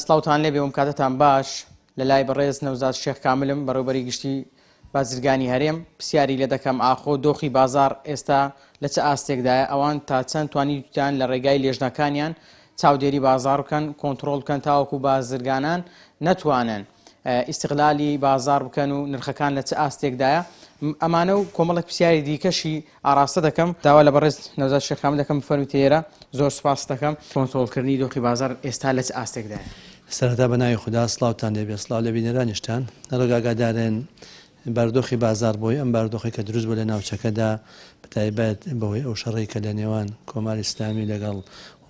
سڵاوتان لێبێ وم کاتتان باش لە لای بەڕێز نەوزاد شێخ کاملم بەڕێوەبەری گشتی بازرگانی هەرێم پرسیاری لێ دەکەم ئاخۆ دۆخی بازار ئێستا لە چه ئاستێکدایە ئەوان تا چەند توانیتیان لە ڕێگای لێژنەکانیان چاودێری بازار بکەن کۆنتڕۆڵ بکەن تاوەکو بازرگانان نەتوانن ئیستیغلالی بازار بکەن و نرخەکان لە چه ئاستێکدایە ئەمانە و کۆمەڵێک پرسیاری دیکەشی ئاراستە دەکەم داوا لە بەڕێز نەوزاد شێخ کامل دەکەم بفەرمووی تێرە زۆر سوپاس دەکەم کۆنتڕۆڵکردنی دۆخی بازار ئێستا لە چه ئاستێکدایە سەرەتا بەناوی خوددا سڵاوتان لێبێ سڵاو لە بینەرانیشتان ڕێگاگادارێن بەردۆخی بازار بۆی ئەم بەردۆخی کە دروست بوو لە ناوچەکەدا بەتایبەت بەوەی ئەو شەڕی کە لە نێوان کۆماری ئیسلامی لەگەڵ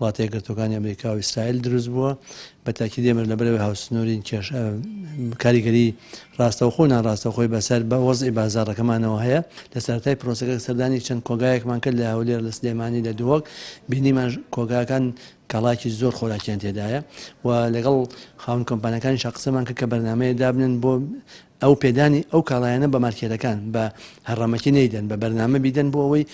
وڵاتە یەکگرتوەکانی ئەمریکا و ئیسرائیل دروست بووە بەتاکید ئێمە لەبەرەوەی هاوسنووری کاریگەری ڕاستەوخۆ ناڕاستەوخۆی بەسەر بە وەزعی بازارەکەمانەوە هەیە لە سەرەتای پرۆسەکە سەردانی چەند کۆگایەکمان کرد لە هەولێر لە سلێمانی لە دووەک بینیمان کۆگاکان کاڵاکی زۆر خۆراکیان تێدایە و لەگەڵ خاوەن کۆمپانیەکانی قسەمان کرد کە بەرنامەیە دابنن بۆ ئەو پێدانی ئەو کاڵایانە بە مارکێتەکان بە هەڕەمەکی نەیدەن بە بەرنامە بیدەن بۆ ئەوەی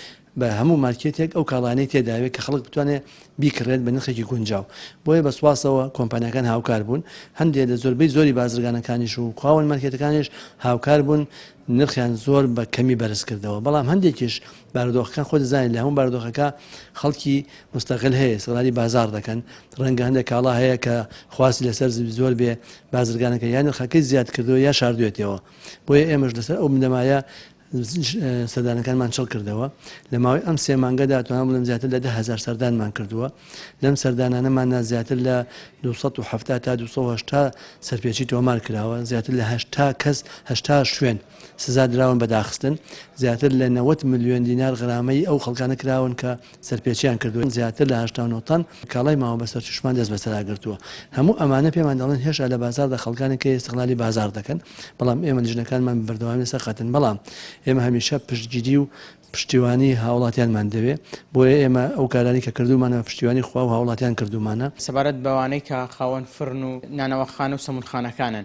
بە هەموو مارکێتێک ئەو کاڵانەی تێداوێت کە خەڵک بتوانێت بیکڕێت بە نرخێکی گونجاو بۆیە بە سواسەوە کۆمپانیەکان هاوکار بوون هەندێک لە زۆربەی زۆری بازرگانەکانیش و خاوەن مارکێتەکانیش هاوکار بوون نرخیان زۆر بە کەمی بەرز کردەوە بەڵام هەندێکیش بارودۆخەکان خۆ دەزانین لە هەموو بارودۆخەکە خەڵکی مستەقل هەیە استیغلالی بازار دەکەن ڕەنگە هەندێک کاڵا هەیە کە خواسی لەسەر زۆر بێ بازرگانەکە یان نرخەکەی زیاد کردەوە یا شاردوێتەوە بۆیە ئێمەش لەسەر ئەو بنەمایە سەردانەکانمان چڵ کردەوە لە ماوەی ئەم سێ مانگەدا توانم بڵێم زیاتر لە 10,000 سەردانمان کردووە لەم سەردانانەمان زیاتر لە 270 تا 280 سەرپێچی تۆمار کراوە زیاتر لە 80 کەس 80 شوێن سزا دراون بەداخستن زیاتر لە 90 ملیۆن دینار غرامەی ئەو خەڵکانە کراون کە سەرپێچیان کردووە زیاتر لە 89 تەن کاڵای ماوە بەسەر چشمان دەست بەسەراگرتووە هەموو ئەمانە پێمان دەڵێن هێشتا لە بازاردا خەڵکانێک کە استیغلالی بازار دەکەن بەڵام ئێمە لیژنەکانمان بەردەوامی لەسەر خەتن بەڵام ئێمە هەمیشە پشتگیری و پشتیوانی هاوڵاتیانمان دەوێت بۆیە ئێمە ئەو کارانی کە کردومانە پشتیوانی خوا و هاوڵاتیان کردومانە سەبارەت بەوانەی کە خاوەن فرن و نانەوەخانە و سەمونخانەکانن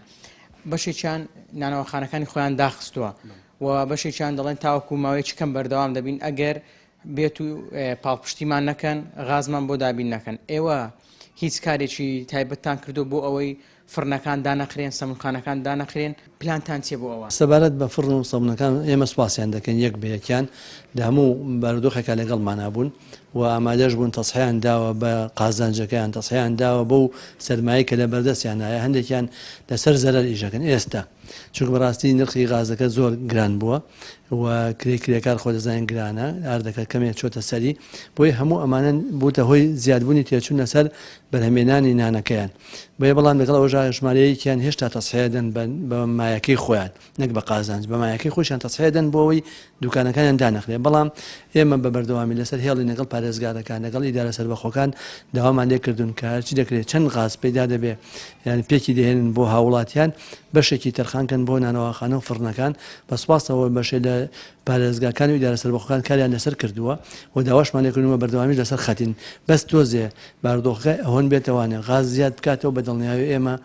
بەشێکیان نانەوەخانەکانی خۆیان داخستووە و بەشێکیان دەڵێن تاوەکو ماوەیەکی کەم بەردەوام دەبین ئەگەر بێت و پاڵپشتیمان نەکەن غازمان بۆ دابین نەکەن ئێوە هیچ کارێکی تایبەتتان کردو بۆ ئەوەی فرنەکان دانەخرێن سەمونخانەکان دانەخرێن پلانتان چێ بۆ ئەوە سەبارەت بە فرن و سەمونەکان ئێمە سوپاسیان دەکەن یەک بەیەکیان لە هەموو بارودۆخێکا لەگەڵمانە بوون و ئامادەش بوون تەسحیان داوە بە قازانجەکەیان تەسحیان داوە بەو سەرمایی کە لە بەردەستیان هەیە هەندێکیان لەسەر زەرەر ئیژەکەن ئێستا چونکە بەڕاستی نرخی غازەکە زۆر گران بووە و کرێکار خۆ دەزانین گرانە ئاردەکە کەمێک چۆتە سەری بۆی هەموو ئەمانە بووتە هۆی زیادبوونی تێچوون لەسەر بەرهەمێنانی نانەکەیان بۆیە بەڵام لەگەڵ ئەوژا ژمارەیەکیان هێشتا تەسحیەدەن بە مایەکەی خۆیان نەک بە قازانج بە مایەکەی خۆشیان تەسحیەدەن بۆ ئەوەی دوکانەکانیان دانەخرێن بەڵام ئێمە بە بەردەوامی لەسەر هێڵی لەگەڵ پارێزگارەکان لەگەڵ ئیدارە سەربەخۆکان داوامان لێ کردوون کە هەرچی دەکرێت چەند غاز پەیدا دەبێ یعنی پێکی دەهێنن بۆ هاوڵاتیان بەشێکی تەرخانکەن بۆ نانەوەخانە و فرنەکان بە سوپاسەوە بەشێ لە پارێزگاکان و ئیدارە سەربەخۆکان کاریان لەسەر کردووە و داواشمان لێ کردووە بەردەوامی لەسەر خەتین بەس تۆزێ بارودۆخەکە ئەوەن بێتەوانێ غاز زیاد بکاتەوە بە دڵنیاوی ئێمە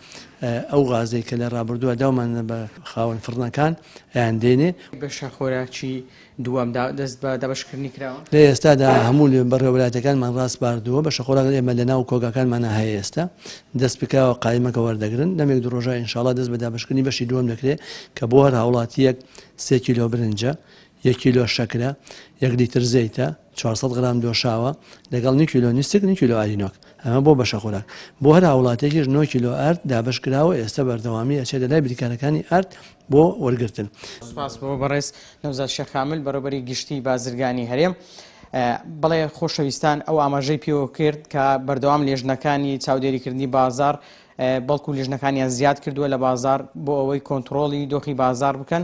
ئەو غازەی کە لە ڕابردووە داومان بە خاوەن فرنەکان ئەیان دێنێ بەشە خۆراکی دووەم دەست بە دابشکردنی کراوە لە ئێستادا هەموو بەڕێوەلاتەکانمان ڕاست باردووە بەشە خۆراک ئێمە لە ناو کۆگاکانمانە هەیە ئێستا دەست بکەوە قایمەکە وەردەگرن لەمێک دوو ڕۆژە ئینشاڵڵا دەست بە دابشکردنی بەشی دووەم دەکرێت کە بۆ هەر هاوڵاتیەک 3 کیلۆ برنجە 1 کیلۆ شەکرە 1 لیتر زەیتە 400 غرام دۆشاوە لەگەڵ 9 کیلۆ نیستێک 9 کیلۆ ئارینۆک ئەمە بۆ بەشە خۆراک بۆ هەر هاوڵاتێکیش 9 کیلۆ ئارد دابش کراوە ئێستا بەردەوامی ئەچێتە لای بریکارەکانی ئارد بۆ وەرگرتن سوپاس بۆ بەڕێز نەوزاد شێخ کامل بەڕێوەبەری گشتی بازرگانی هەرێم بەڵێ خۆشەویستان ئەو ئاماژەی پێوە کرد کە بەردەوام لێژنەکانی چاودێریکردنی بازار بەڵکو لیژنەکانیان زیاد کردووە لە بازار بۆ ئەوەی کۆنتڕۆڵی دۆخی بازار بکەن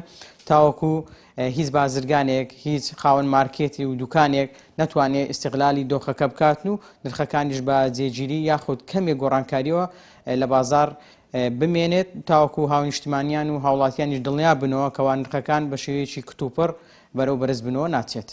تاوەکو هیچ بازرگانێک هیچ خاوەن مارکێتی و دوکانێک نەتوانێت استیغلالی دۆخەکە بکاتن و نرخەکانیش بە جێگیری یاخود کەمێک گۆڕانکاریەوە لە بازار بمێنێت تاوەکو هاونیشتمانیان و هاوڵاتیانیش دڵنیا بنەوە کەوا نرخەکان بە شێوەیەکی کتوپڕ بەرەو بەرز بنەوە ناچێت.